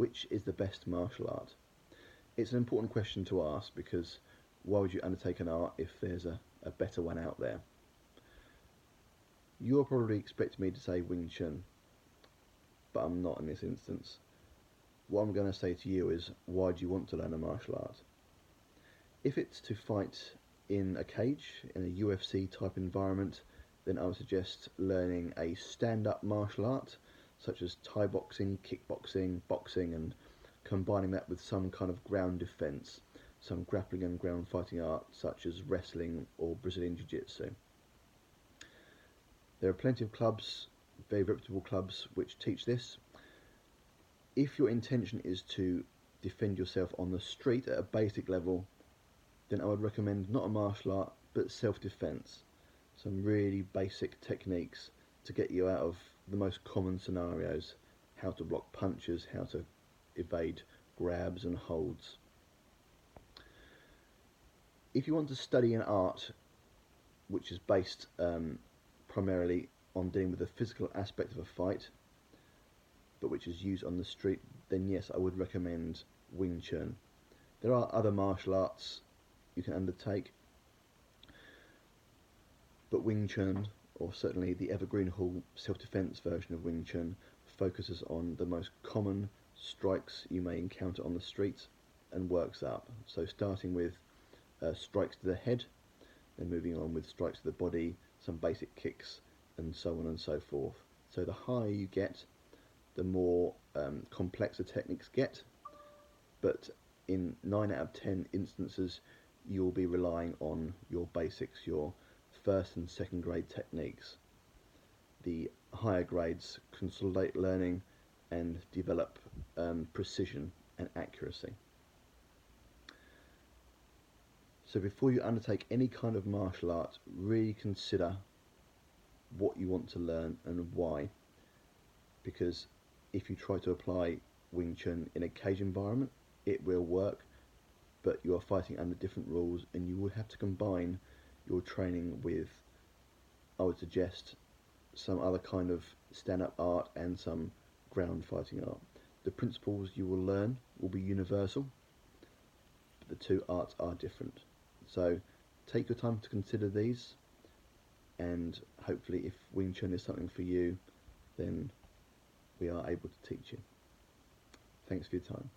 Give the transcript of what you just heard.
which is the best martial art? It's an important question to ask because why would you undertake an art if there's a better one out there? You're probably expecting me to say Wing Chun, but I'm not in this instance. What I'm going to say to you is, why do you want to learn a martial art? If it's to fight in a cage, in a UFC type environment, then I would suggest learning a stand-up martial art, such as Thai boxing, kickboxing, boxing, and combining that with some kind of ground defence, some grappling and ground fighting art, such as wrestling or Brazilian Jiu-Jitsu. There are plenty of clubs, very reputable clubs, which teach this. If your intention is to defend yourself on the street at a basic level, then I would recommend not a martial art, but self-defense. Some really basic techniques to get you out of the most common scenarios. How to block punches, how to evade grabs and holds. If you want to study an art which is based primarily on dealing with the physical aspect of a fight, but which is used on the street, then yes, I would recommend Wing Chun. There are other martial arts you can undertake, but Wing Chun, or certainly the Evergreen Hall self-defense version of Wing Chun, focuses on the most common strikes you may encounter on the street and works up. So starting with strikes to the head, then moving on with strikes to the body, some basic kicks, and so on and so forth. So the higher you get, the more complex the techniques get, but in 9 out of 10 instances you'll be relying on your basics, your first and second grade techniques. The higher grades consolidate learning and develop precision and accuracy. So before you undertake any kind of martial art, really consider what you want to learn and why, because if you try to apply Wing Chun in a cage environment, it will work, but you are fighting under different rules and you will have to combine your training with, I would suggest, some other kind of stand-up art and some ground fighting art. The principles you will learn will be universal, but the two arts are different. So take your time to consider these, and hopefully if Wing Chun is something for you, then we are able to teach you. Thanks for your time.